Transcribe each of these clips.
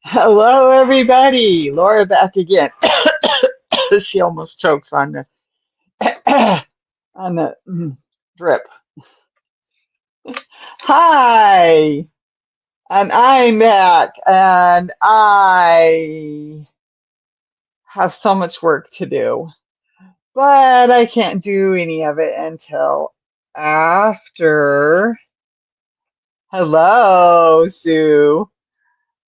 Hello, everybody. Laura back again. She almost chokes on the on the drip. Hi, and I'm back, and I have so much work to do, but I can't do any of it until after. Hello, Sue.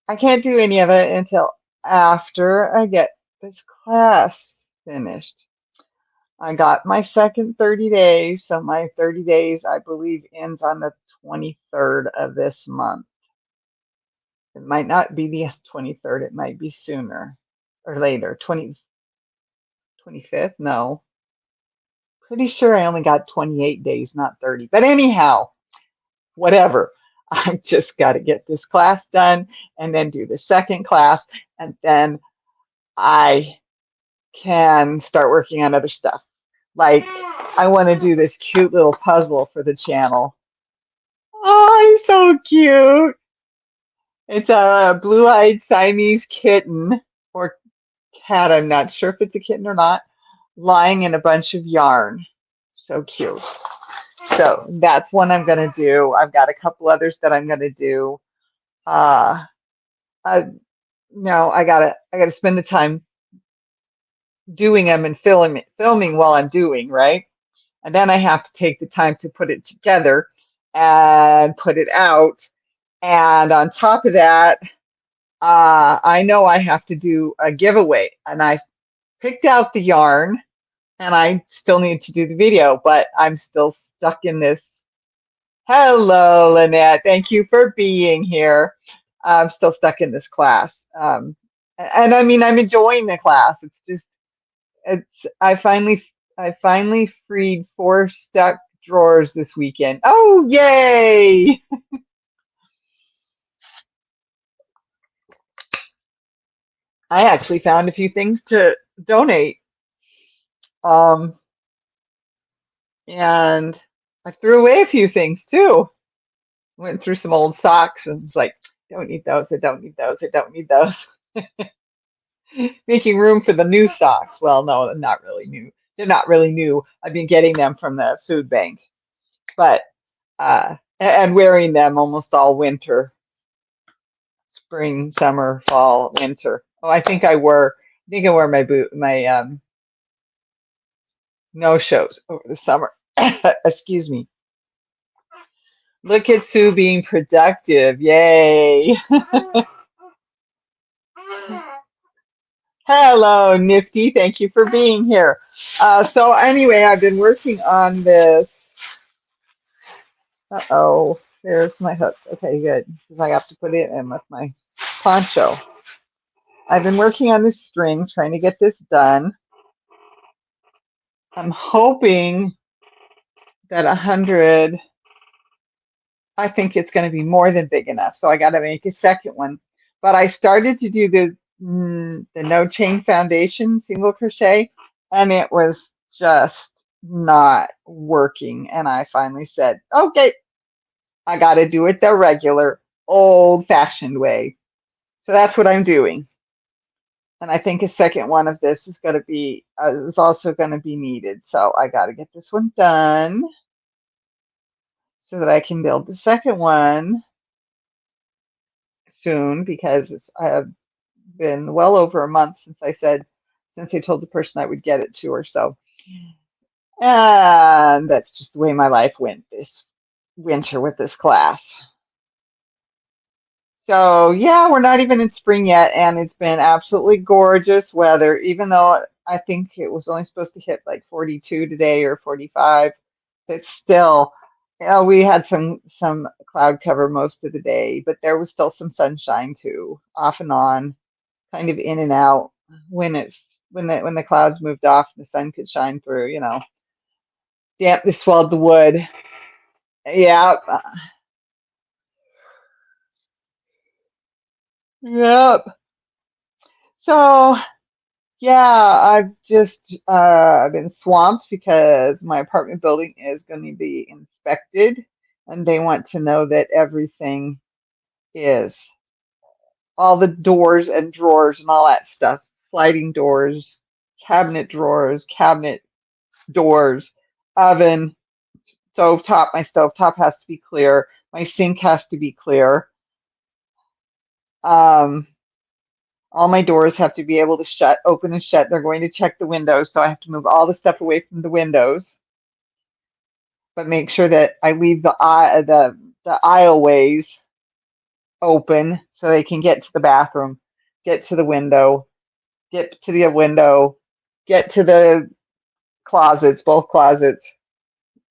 I can't do any of it until after I get this class finished. I got my second 30 days, so my 30 days, I believe, ends on the 23rd of this month. It might not be the 23rd, it might be sooner or later. 25th? No. Pretty sure I only got 28 days, not 30. But anyhow, whatever. I just got to get this class done and then do the second class, and then I can start working on other stuff. Like, I want to do this cute little puzzle for the channel. Oh, he's so cute. It's a blue-eyed Siamese kitten or cat. I'm not sure if it's a kitten or not, lying in a bunch of yarn. So cute. So that's one I'm going to do. I've got a couple others that I'm going to do. Uh, I, no, I gotta spend the time doing them and filming while I'm doing, right? And then I have to take the time to put it together and put it out. And on top of that, I know I have to do a giveaway, and I picked out the yarn, and I still need to do the video, but I'm still stuck in this. Hello, Lynette. Thank you for being here. I'm still stuck in this class. And I mean, I'm enjoying the class. It's just, it's, I finally freed 4 stuck drawers this weekend. Oh, yay! I actually found a few things to donate. Um, and I threw away a few things too. Went through some old socks and was like, don't need those, I don't need those, I don't need those. Making room for the new socks. Well, no, they're not really new. They're not really new. I've been getting them from the food bank, but and wearing them almost all winter, spring, summer, fall, winter. Oh, I think I wore my no shows over the summer. Excuse me. Look at Sue being productive. Yay. Hello, Nifty. Thank you for being here. So anyway, I've been working on this. Uh-oh, there's my hook. Okay, good. Because I have to put it in with my poncho. I've been working on this string, trying to get this done. I'm hoping that 100, I think it's going to be more than big enough. So I got to make a second one. But I started to do the no chain foundation single crochet, and it was just not working. And I finally said, okay, I got to do it the regular old fashioned way. So that's what I'm doing. And I think a second one of this is also going to be needed. So I got to get this one done so that I can build the second one soon, because I have been well over a month since I told the person I would get it to her. So, and that's just the way my life went this winter with this class. So yeah, we're not even in spring yet, and it's been absolutely gorgeous weather, even though I think it was only supposed to hit like 42 today or 45. It's still, we had some cloud cover most of the day, but there was still some sunshine too, off and on, kind of in and out. When the clouds moved off, the sun could shine through, dampness swelled the wood. Yeah, yep. So yeah, I've been swamped because my apartment building is going to be inspected, and they want to know that everything is. all the doors and drawers and all that stuff. Sliding doors, cabinet drawers, cabinet doors, oven, stovetop. My stovetop has to be clear. My sink has to be clear. Um, all my doors have to be able to shut, open and shut. They're going to check the windows, so I have to move all the stuff away from the windows, but make sure that I leave the aisleways open so they can get to the bathroom, get to the window, get to the window, get to the closets, both closets,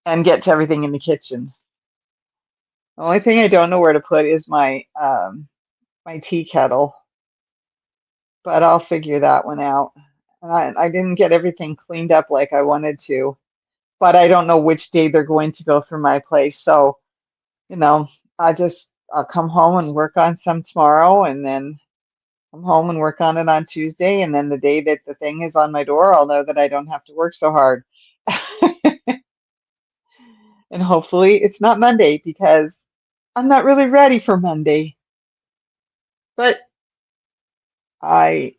and get to everything in the kitchen. The only thing I don't know where to put is my tea kettle, but I'll figure that one out. And I didn't get everything cleaned up like I wanted to, but I don't know which day they're going to go through my place. So, you know, I'll come home and work on some tomorrow, and then come home and work on it on Tuesday, and then the day that the thing is on my door, I'll know that I don't have to work so hard. And hopefully it's not Monday because I'm not really ready for Monday. But I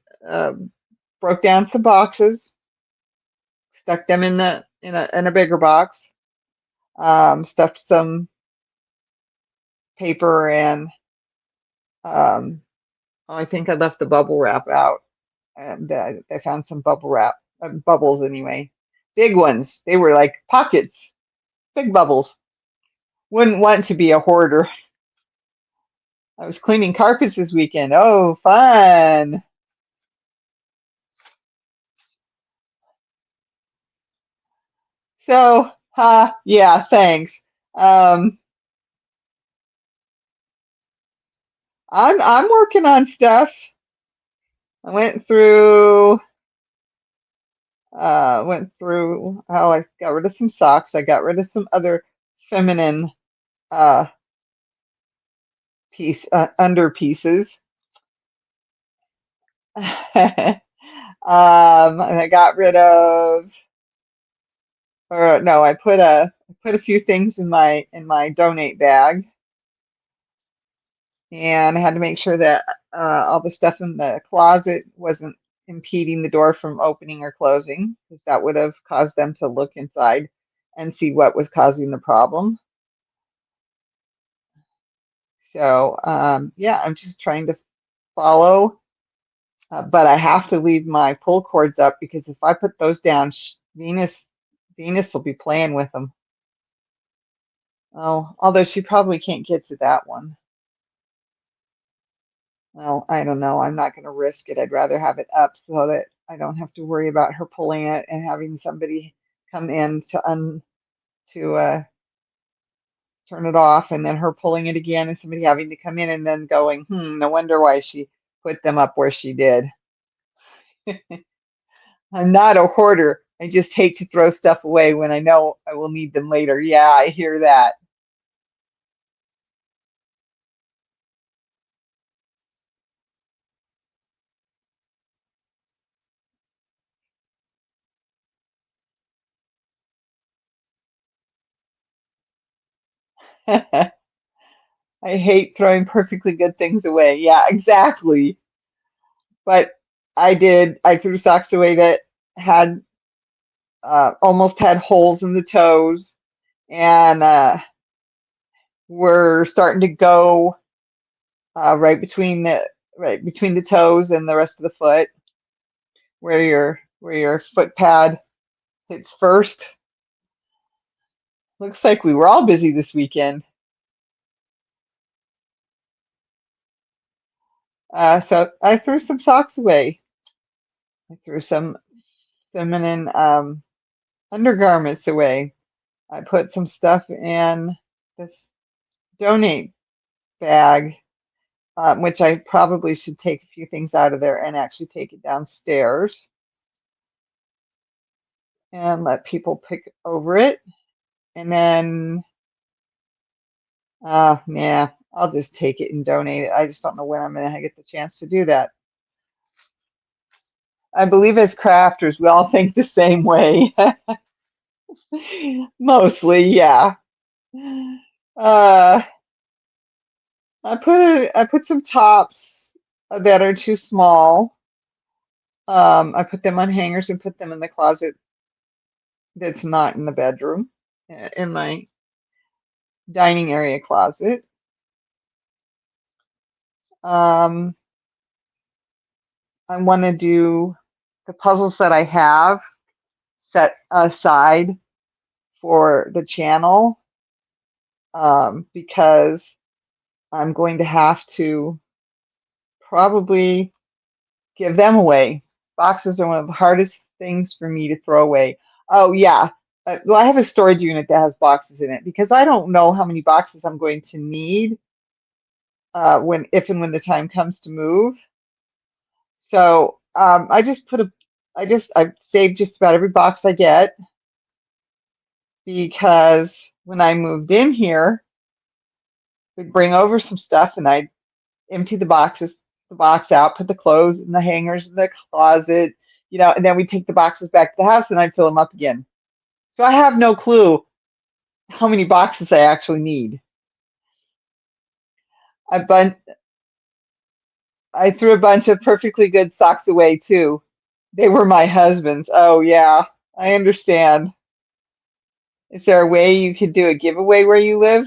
broke down some boxes, stuck them in a bigger box, stuffed some paper and um, oh, I think I left the bubble wrap out, and I found some bubble wrap bubbles anyway, big ones. They were like pockets, big bubbles. Wouldn't want to be a hoarder. I was cleaning carpets this weekend. Oh, fun. So, yeah, thanks. Um, I'm working on stuff. I went through how I got rid of some socks. I got rid of some other feminine uh under pieces. And I got rid of, or no, I put a few things in my donate bag, and I had to make sure that all the stuff in the closet wasn't impeding the door from opening or closing, because that would have caused them to look inside and see what was causing the problem. So yeah, I'm just trying to follow, but I have to leave my pull cords up because if I put those down, Venus will be playing with them. Oh, although she probably can't get to that one. Well, I don't know. I'm not going to risk it. I'd rather have it up so that I don't have to worry about her pulling it and having somebody come in to turn it off, and then her pulling it again, and somebody having to come in and then going, no wonder why she put them up where she did. I'm not a hoarder. I just hate to throw stuff away when I know I will need them later. Yeah, I hear that. I hate throwing perfectly good things away. Yeah, exactly. But I threw socks away that had almost had holes in the toes, and were starting to go right between the toes and the rest of the foot, where your foot pad hits first. Looks like we were all busy this weekend. So I threw some socks away. I threw some feminine undergarments away. I put some stuff in this donate bag, which I probably should take a few things out of there and actually take it downstairs and let people pick over it. And then, yeah, I'll just take it and donate it. I just don't know when I'm going to get the chance to do that. I believe as crafters, we all think the same way. Mostly, yeah. Uh, I put some tops that are too small. I put them on hangers and put them in the closet that's not in the bedroom, in my dining area closet. Um, I want to do the puzzles that I have set aside for the channel, because I'm going to have to probably give them away. Boxes are one of the hardest things for me to throw away. Oh, yeah. Well, I have a storage unit that has boxes in it because I don't know how many boxes I'm going to need if and when the time comes to move. So I just I saved just about every box I get because when I moved in here, we'd bring over some stuff and I'd empty the box out, put the clothes in the hangers in the closet, and then we take the boxes back to the house and I'd fill them up again. So I have no clue how many boxes I actually need. I bun I threw a bunch of perfectly good socks away too. They were my husband's. Oh yeah, I understand. Is there a way you could do a giveaway where you live?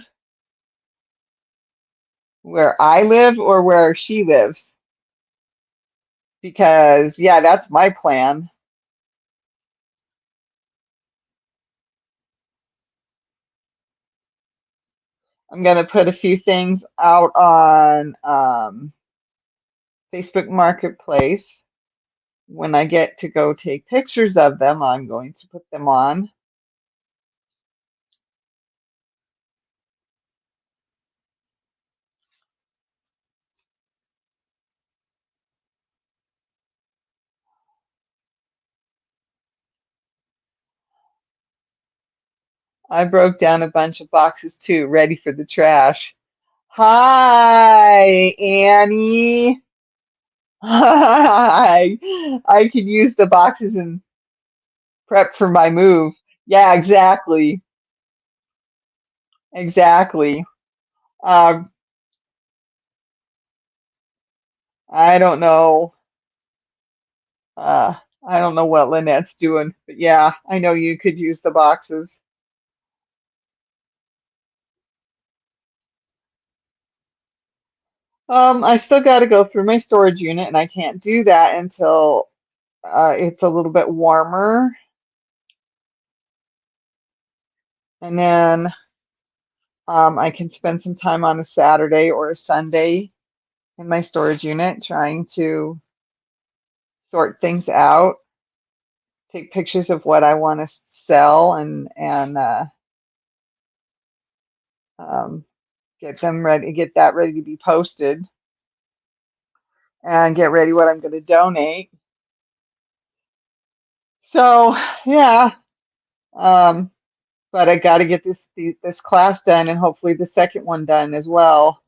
Where I live or where she lives? Because yeah, that's my plan. I'm gonna put a few things out on Facebook Marketplace. When I get to go take pictures of them, I'm going to put them on. I broke down a bunch of boxes too, ready for the trash. Hi, Annie. Hi. I could use the boxes and prep for my move. Yeah, exactly. Exactly. Um, I don't know. Uh, I don't know what Lynette's doing, but yeah, I know you could use the boxes. I still got to go through my storage unit, and I can't do that until it's a little bit warmer. And then I can spend some time on a Saturday or a Sunday in my storage unit trying to sort things out, take pictures of what I want to sell, and um, get them ready, get that ready to be posted, and get ready what I'm going to donate. So yeah, um, but I got to get this class done and hopefully the second one done as well.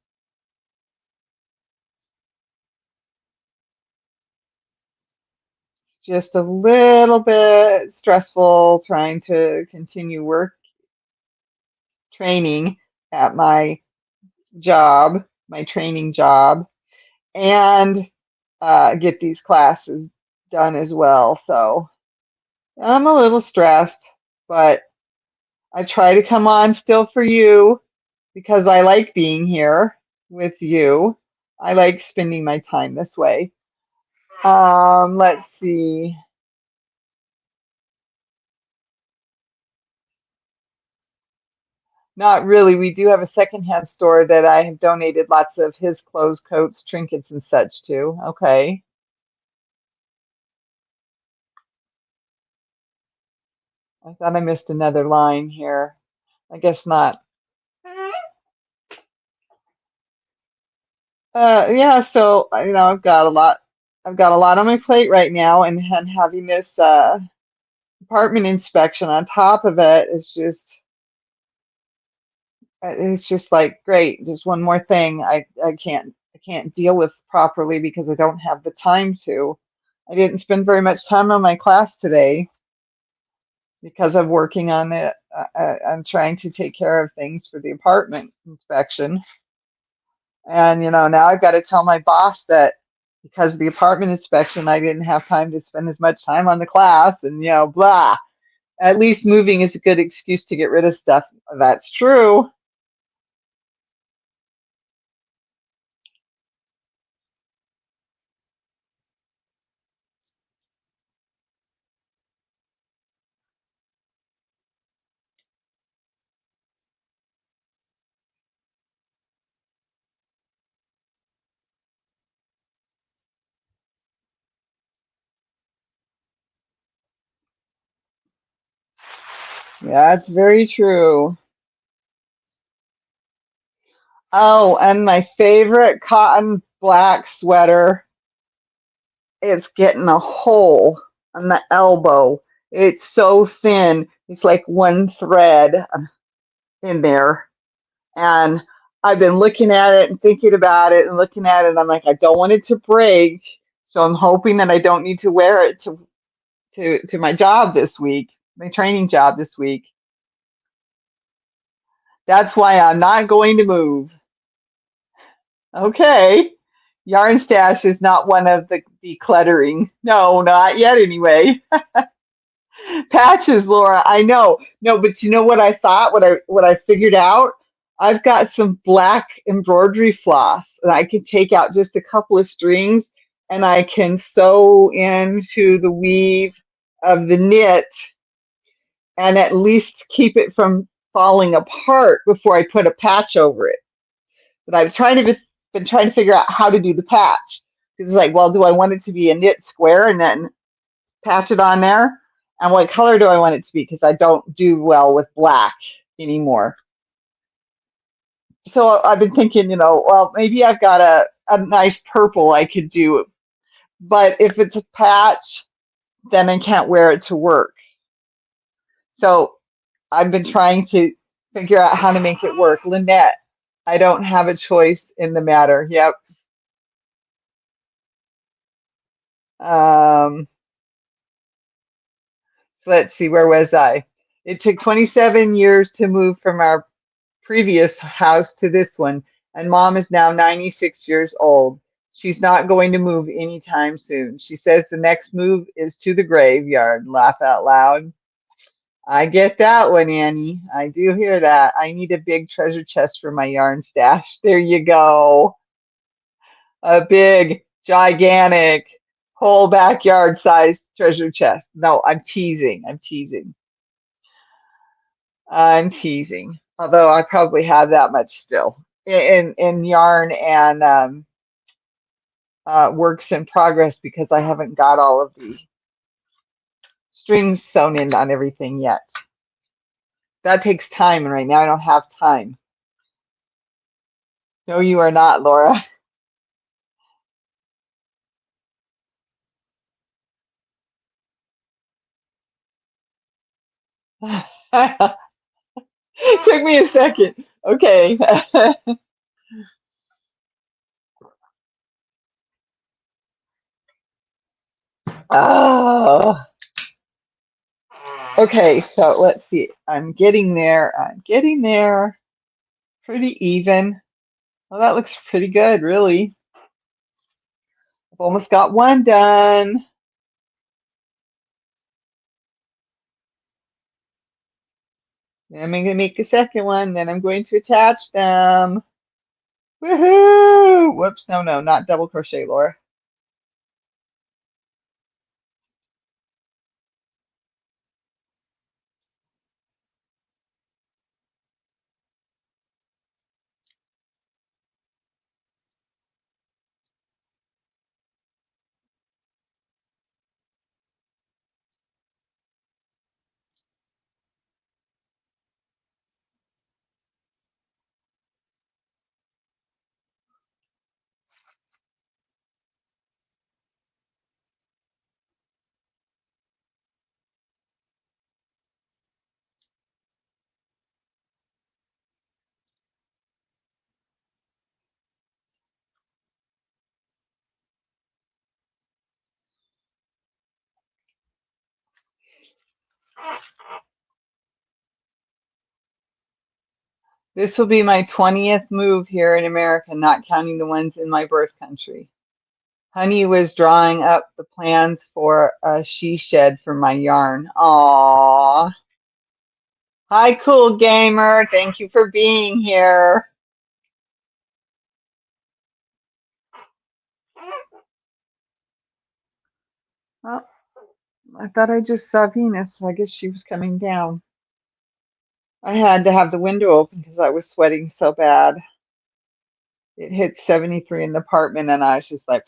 It's just a little bit stressful trying to continue work training at my job, my training job, and get these classes done as well. So I'm a little stressed, but I try to come on still for you because I like being here with you. I like spending my time this way. Let's see. Not really. We do have a secondhand store that I have donated lots of his clothes, coats, trinkets, and such to. Okay. I thought I missed another line here. I guess not. Yeah, so I've got a lot on my plate right now, and having this apartment inspection on top of it is just it's just like great, just one more thing I can't deal with properly because I don't have the time to. I didn't spend very much time on my class today because I'm working on it. I'm trying to take care of things for the apartment inspection. And now I've got to tell my boss that because of the apartment inspection, I didn't have time to spend as much time on the class and, blah. At least moving is a good excuse to get rid of stuff. That's true. That's very true. Oh, and my favorite cotton black sweater is getting a hole on the elbow. It's so thin. It's like one thread in there. And I've been looking at it and thinking about it and looking at it. And I'm like, I don't want it to break. So I'm hoping that I don't need to wear it to my job this week, my training job this week. That's why I'm not going to move. Okay. Yarn stash is not one of the decluttering. No, not yet anyway. Patches, Laura, I know. No, but you know what I thought, what I figured out? I've got some black embroidery floss and I can take out just a couple of strings and I can sew into the weave of the knit and at least keep it from falling apart before I put a patch over it. But I've been trying to figure out how to do the patch. Because it's like, well, do I want it to be a knit square and then patch it on there? And what color do I want it to be? Because I don't do well with black anymore. So I've been thinking, well, maybe I've got a nice purple I could do. But if it's a patch, then I can't wear it to work. So I've been trying to figure out how to make it work. Lynette, I don't have a choice in the matter. Yep. Um, so let's see, where was I? It took 27 years to move from our previous house to this one, and mom is now 96 years old. She's not going to move anytime soon. She says the next move is to the graveyard. Laugh out loud. I get that one, Annie. I do hear that. I need a big treasure chest for my yarn stash. There you go. A big, gigantic, whole backyard sized treasure chest. No, I'm teasing. I'm teasing. I'm teasing. Although I probably have that much still in yarn and works in progress because I haven't got all of the strings sewn in on everything yet. That takes time, and right now I don't have time. No, you are not, Laura. It took me a second. Okay. Oh. Okay, so let's see. I'm getting there. I'm getting there. Pretty even. Well, that looks pretty good, really. I've almost got one done. Then I'm going to make a second one. Then I'm going to attach them. Woohoo! Whoops, no, no, not double crochet, Laura. This will be my 20th move here in America, not counting the ones in my birth country. Honey was drawing up the plans for a she shed for my yarn. Aww. Hi, cool gamer. Thank you for being here. Oh, I thought I just saw Venus, so I guess she was coming down. I had to have the window open because I was sweating so bad. It hit 73 in the apartment, and I was just like,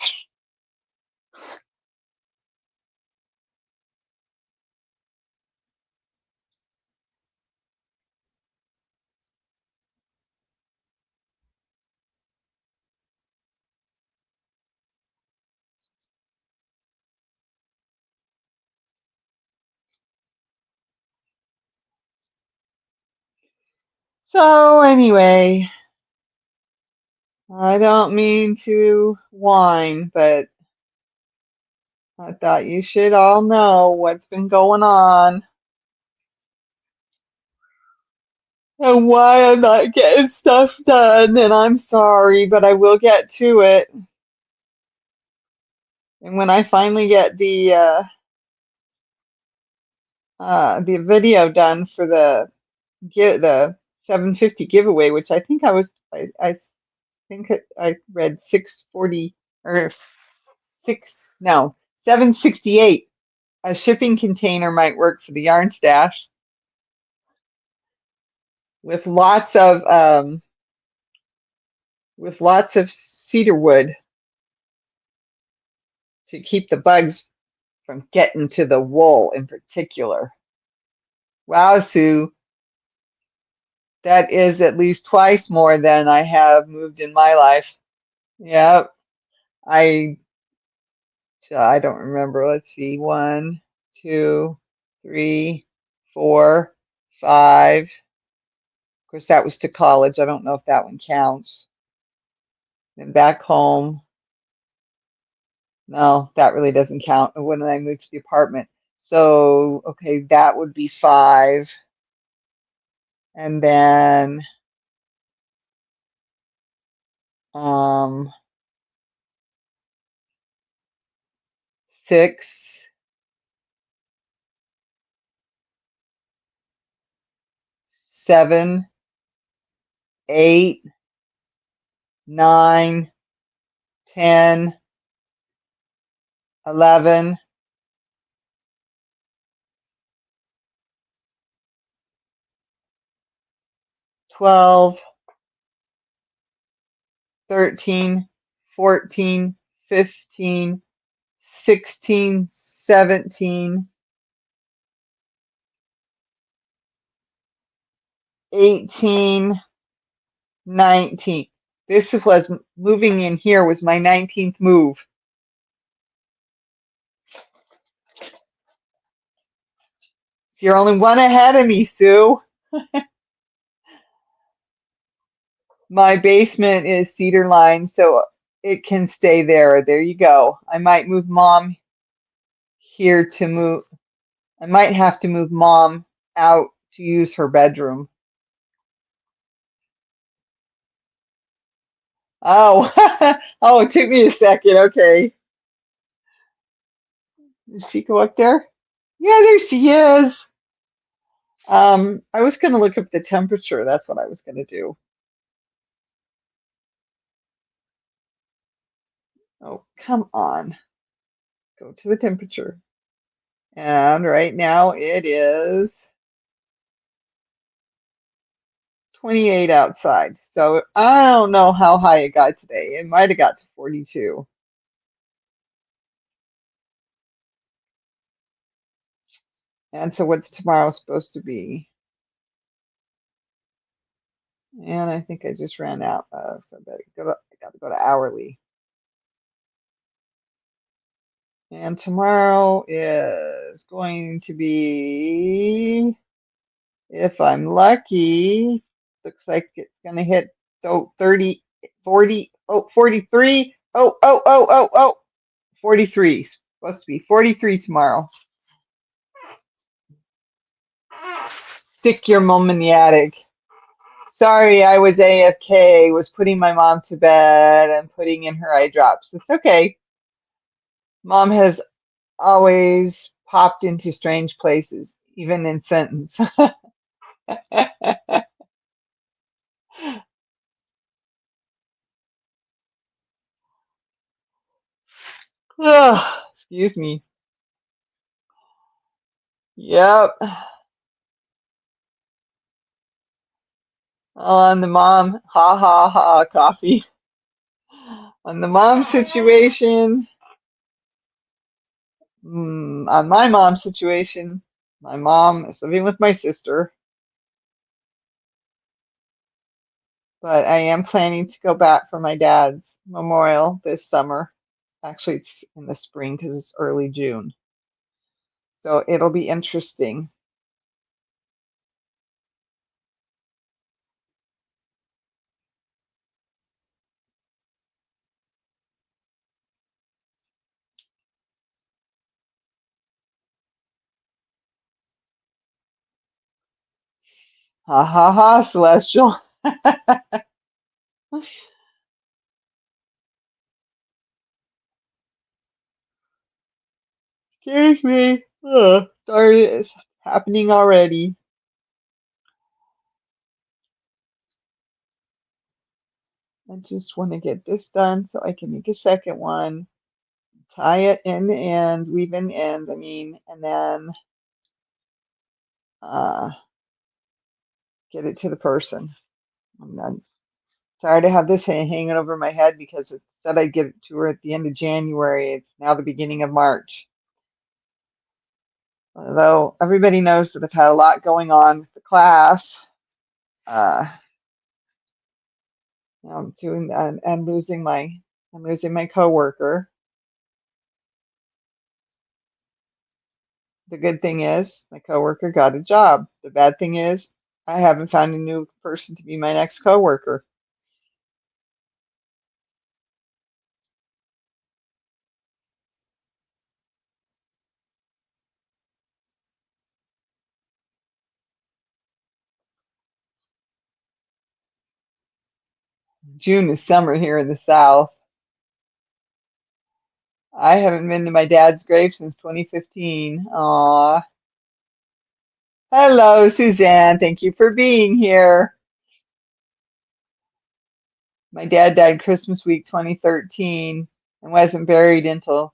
so anyway, I don't mean to whine, but I thought you should all know what's been going on and why I'm not getting stuff done. And I'm sorry, but I will get to it. And when I finally get the video done for the 750 giveaway, which I think I think I read 640 or 768. A shipping container might work for the yarn stash with lots of cedar wood to keep the bugs from getting to the wool in particular. Wow, Sue, that is at least twice more than I have moved in my life. Yep, I I don't remember. Let's see, 1, 2, 3, 4, 5. Of course, that was to college. I don't know if that one counts. Then back home. No, that really doesn't count. When I moved to the apartment. So, okay, that would be 5. And then 6, 7, 8, 9, 10, 11, 12, 13, 14, 15, 16, 17, 18, 19. This was moving in here was my 19th move. So you're only one ahead of me, Sue. My basement is cedar lined, so it can stay there. There you go. I might move mom here to move. I might have to move mom out to use her bedroom. Oh, oh, it took me a second. Okay. Did she go up there? Yeah, there she is. I was going to look up the temperature. That's what I was going to do. Oh, come on. Go to the temperature. And right now it is 28 outside. So I don't know how high it got today. It might have got to 42. And so what's tomorrow supposed to be? And I think I just ran out. So I got to go to hourly. And tomorrow is going to be, if I'm lucky, looks like it's going to hit 30, 40, 43. 43. Supposed to be 43 tomorrow. Stick your mom in the attic. Sorry, I was AFK, was putting my mom to bed and putting in her eye drops. It's okay. Mom has always popped into strange places, even in sentence. Ugh, excuse me. Yep. On the mom, ha ha ha, coffee. On the mom situation, on my mom's situation, my mom is living with my sister, but I am planning to go back for my dad's memorial this summer. Actually, it's in the spring because it's early June. So it'll be interesting. Ha ha ha, Celestial. Excuse me. Sorry, it's happening already. I just want to get this done so I can make a second one. Tie it in the end, weave in ends, I mean, and then uh, get it to the person. I'm sorry to have this hanging over my head because it said I'd get it to her at the end of January. It's now the beginning of March. Although everybody knows that I've had a lot going on with the class, uh, I'm doing and losing my coworker. The good thing is my coworker got a job. The bad thing is I haven't found a new person to be my next coworker. June is summer here in the South. I haven't been to my dad's grave since 2015. Aw. Hello, Suzanne. Thank you for being here. My dad died Christmas week 2013 and wasn't buried until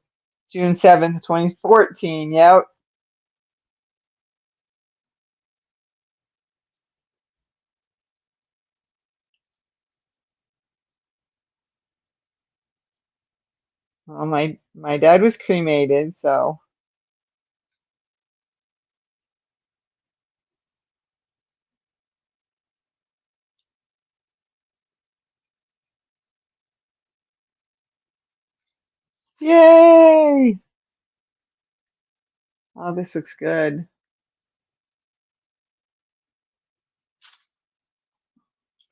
June 7th, 2014. Yep. Well, my dad was cremated, so yay! Oh, this looks good.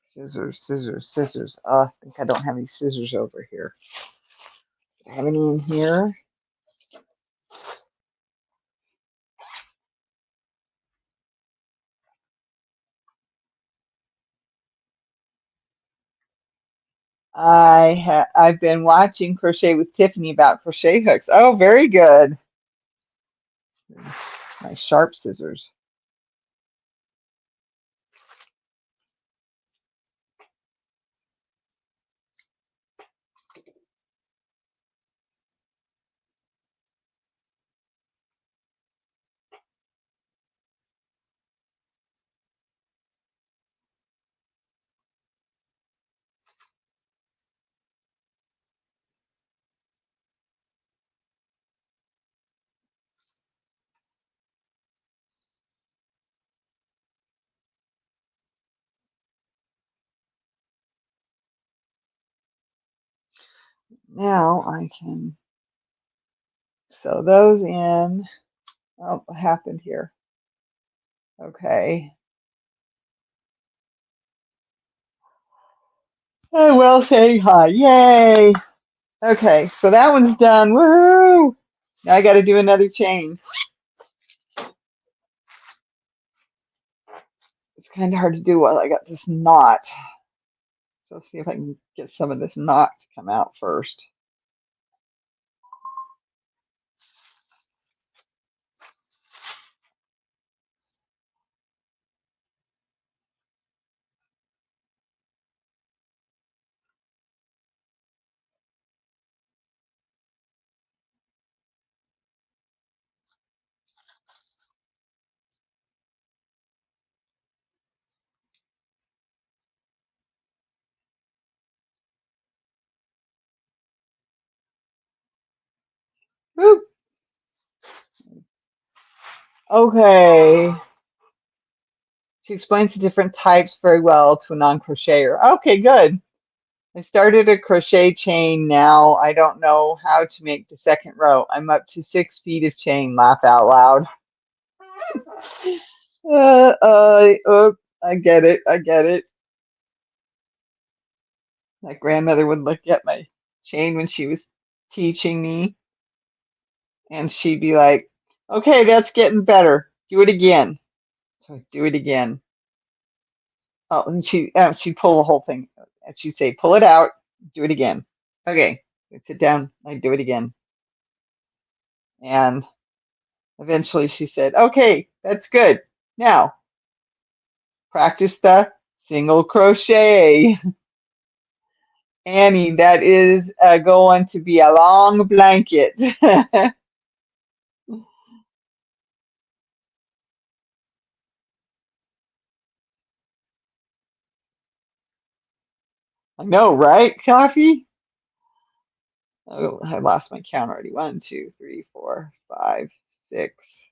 Scissors, scissors, scissors. I think I don't have any scissors over here. Do I have any in here? I've been watching Crochet with Tiffany about crochet hooks. Oh, very good. My sharp scissors. Now I can sew those in. Oh, what happened here? Okay. Oh, well, saying hi. Yay. Okay, so that one's done. Woohoo! Now I got to do another chain. It's kind of hard to do while I got this knot. So let's see if I can get some of this knot to come out first. Boop. Okay. She explains the different types very well to a non-crocheter. Okay, good. I started a crochet chain now. I don't know how to make the second row. I'm up to 6 feet of chain. Laugh out loud. I get it. I get it. My grandmother would look at my chain when she was teaching me, and she'd be like, "Okay, that's getting better. Do it again." So I'd do it again. Oh, and she'd pull the whole thing, and she'd say, "Pull it out. Do it again." Okay, I'd sit down. I'd do it again, and eventually she said, "Okay, that's good. Now practice the single crochet." Annie, that is going to be a long blanket. I know, right? Coffee? Oh, I lost my count already. 1, 2, 3, 4, 5, 6.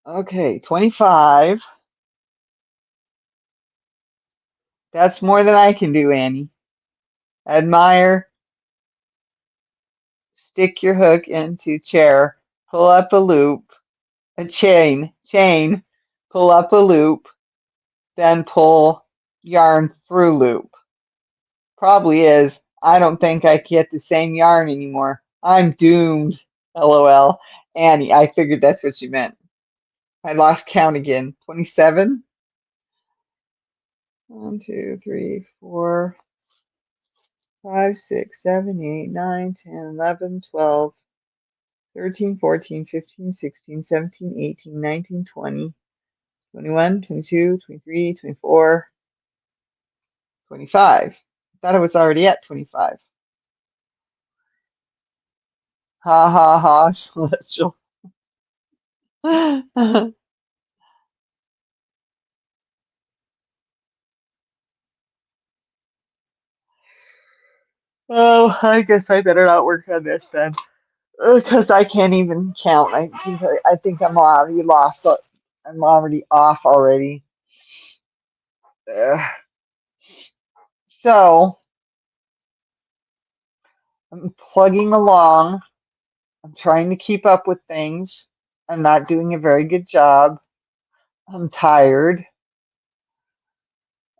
Okay, 25. That's more than I can do, Annie. Admire, stick your hook into chair, pull up a loop, a chain, pull up a loop, then pull yarn through loop. Probably is. I don't think I get the same yarn anymore. I'm doomed. LOL. Annie, I figured that's what you meant. I lost count again. 27? 1, 2, 3, 4, 5, 6, 7, 8, 9, 10, 11, 12, 13, 14, 15, 16, 17, 18, 19, 20, 21, 22, 23, 24, 25. I thought I was already at 25. Ha ha ha, celestial. Oh, I guess I better not work on this then. Because I can't even count. I think I'm already lost. I'm already off already. Ugh. So I'm plugging along. I'm trying to keep up with things. I'm not doing a very good job. I'm tired.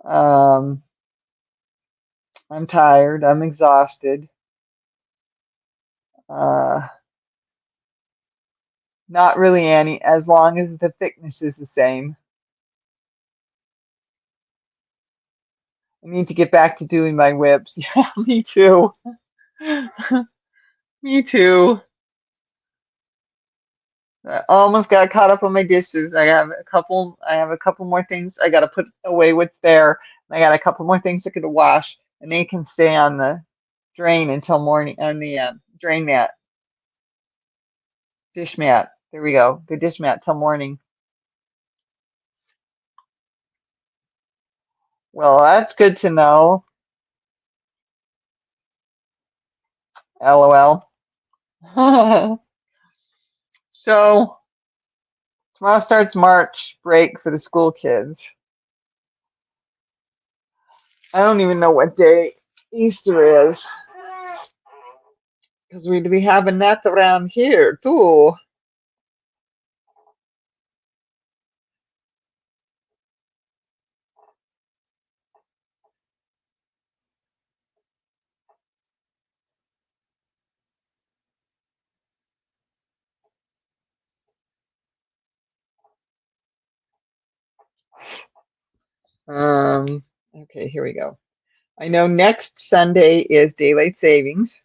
Um, I'm tired. I'm exhausted. Uh, Not really, Annie, as long as the thickness is the same. I need to get back to doing my whips. Yeah, me too. Me too. I almost got caught up on my dishes. I have a couple more things I gotta put away what's there. I got a couple more things I gotta wash, and they can stay on the drain until morning on the drain mat, dish mat. There we go. The dish mat till morning. Well, that's good to know. LOL. So tomorrow starts March break for the school kids. I don't even know what day Easter is because we'd be having that around here too. Okay, here we go. I know next Sunday is daylight savings,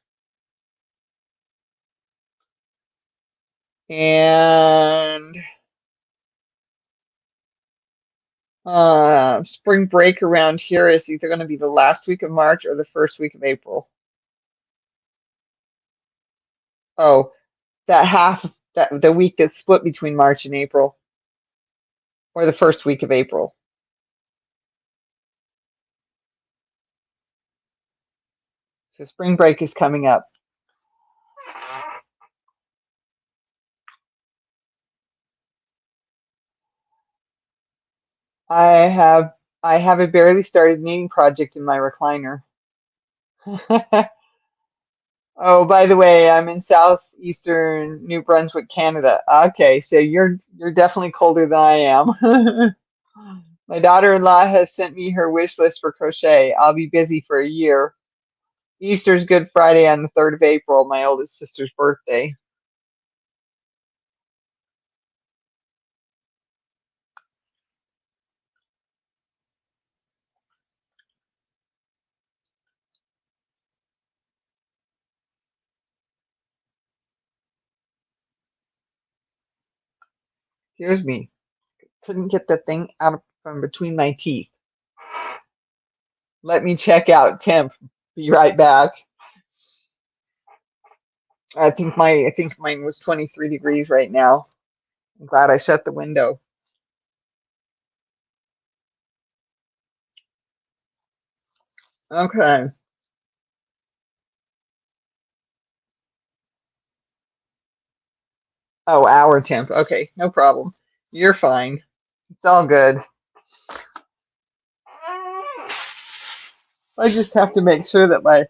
and spring break around here is either going to be the last week of March or the first week of April. Oh, that half that the week that's split between March and April, or the first week of April. So spring break is coming up. I have I have a barely started knitting project in my recliner. Oh, by the way, I'm in southeastern New Brunswick, Canada. Okay, so you're definitely colder than I am. My daughter-in-law has sent me her wish list for crochet. I'll be busy for a year. Easter's Good Friday on the 3rd of April, my oldest sister's birthday. Here's me. Couldn't get the thing out from between my teeth. Let me check out temp. Be right back. I think mine was 23 degrees right now. I'm glad I shut the window. Okay. Oh, hour temp. Okay, no problem. You're fine. It's all good. I just have to make sure that my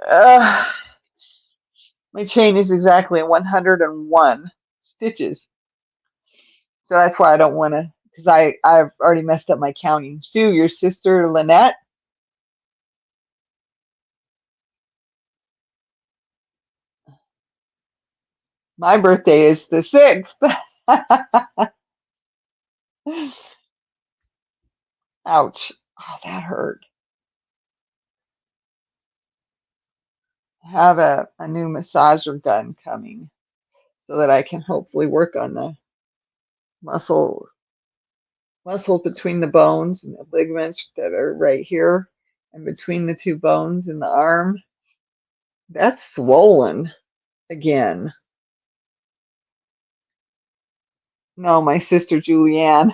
uh my chain is exactly 101 stitches. So that's why I don't want to, because I've already messed up my counting. Sue, your sister Lynette, my birthday is the 6th. Ouch. Oh, that hurt. I have a new massager gun coming so that I can hopefully work on the muscle muscle between the bones and the ligaments that are right here and between the two bones in the arm. That's swollen again. No, my sister Julianne.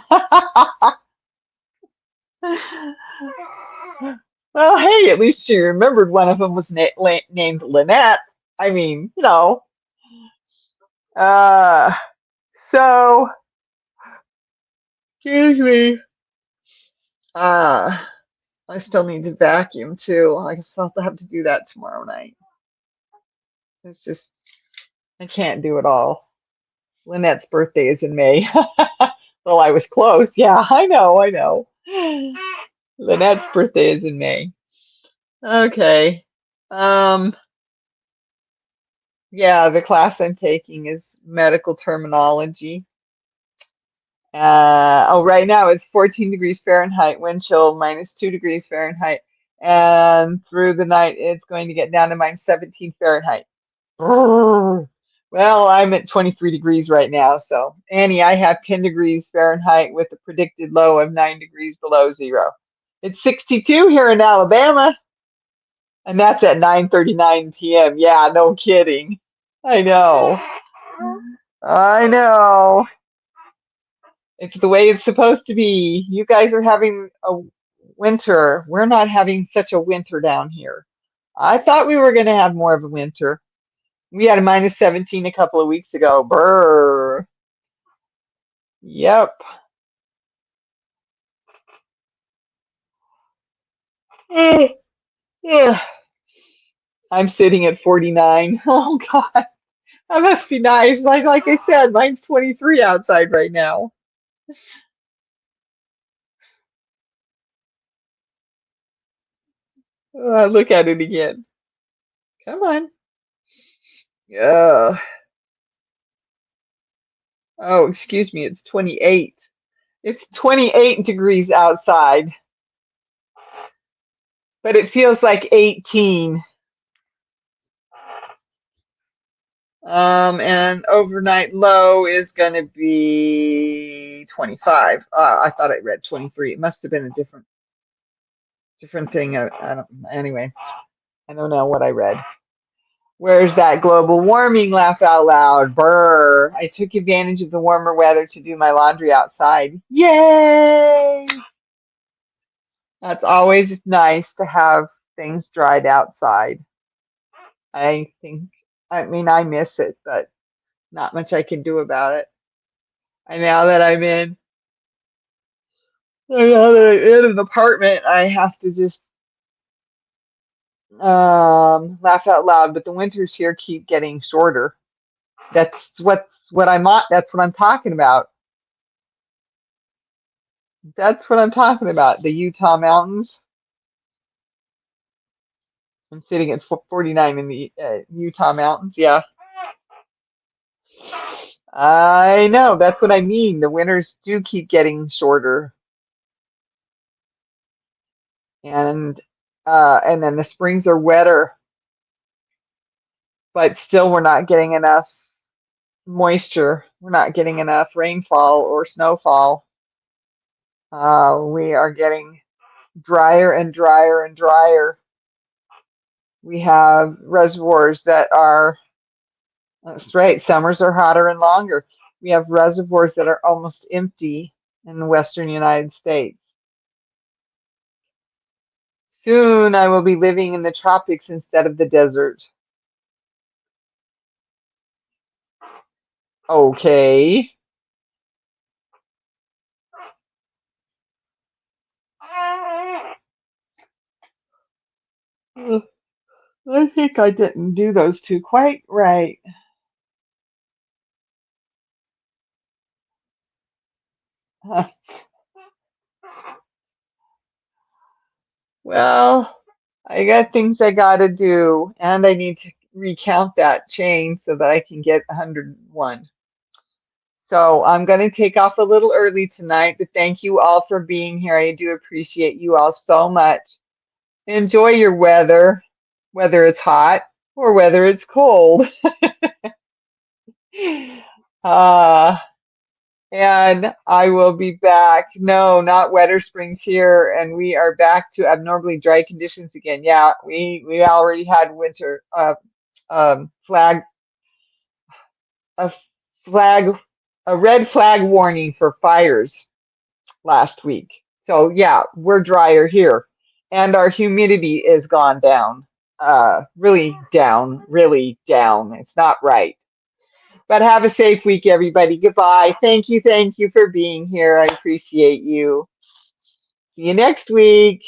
Well, hey, at least she remembered one of them was named Lynette. I mean, you know. Uh, so, excuse me. Uh, I still need to vacuum too. I guess I'll have to do that tomorrow night. It's just, I can't do it all. Lynette's birthday is in May. Well, I was close. Yeah, I know, I know. Lynette's birthday is in May. Okay. Um, yeah, the class I'm taking is medical terminology. Oh, right now it's 14 degrees Fahrenheit, wind chill -2 degrees Fahrenheit, and through the night it's going to get down to -17 Fahrenheit. Brrr. Well, I'm at 23 degrees right now, so Annie, I have 10 degrees Fahrenheit with a predicted low of 9 degrees below zero. It's 62 here in Alabama, and that's at 9:39 p.m. Yeah, no kidding. I know. I know. It's the way it's supposed to be. You guys are having a winter. We're not having such a winter down here. I thought we were going to have more of a winter. We had a -17 a couple of weeks ago. Brr. Yep. Eh, yeah. I'm sitting at 49. Oh God, that must be nice. Like I said, mine's 23 outside right now. Look at it again. Come on. Yeah. Oh, excuse me. It's 28. It's 28 degrees outside, but it feels like 18. And overnight low is going to be 25. I thought I read 23. It must have been a different thing. I don't. Anyway, I don't know what I read. Where's that global warming? Laugh out loud. Brr. I took advantage of the warmer weather to do my laundry outside. Yay! That's always nice to have things dried outside. I think, I mean, I miss it, but not much I can do about it. And now that now that I'm in an apartment, I have to just laugh out loud. But the winters here keep getting shorter. That's what I'm talking about. That's what I'm talking about. The Utah mountains. I'm sitting at 49 in the Utah mountains. Yeah, I know. That's what I mean. The winters do keep getting shorter, and then the springs are wetter, but still we're not getting enough moisture. We're not getting enough rainfall or snowfall. We are getting drier and drier and drier. We have reservoirs that are, that's right, summers are hotter and longer. We have reservoirs that are almost empty in the western United States. Soon I will be living in the tropics instead of the desert. Okay. I think I didn't do those two quite right. Huh. Well, I got things I gotta do, and I need to recount that chain so that I can get 101. So I'm going to take off a little early tonight, but thank you all for being here. I do appreciate you all so much. Enjoy your weather, whether it's hot or whether it's cold. Uh, and I will be back. No, not wetter springs here, and we are back to abnormally dry conditions again. Yeah, we already had winter flag a flag a red flag warning for fires last week. So yeah, we're drier here, and our humidity is gone down. Really down, really down. It's not right. But have a safe week, everybody. Goodbye. Thank you for being here. I appreciate you. See you next week.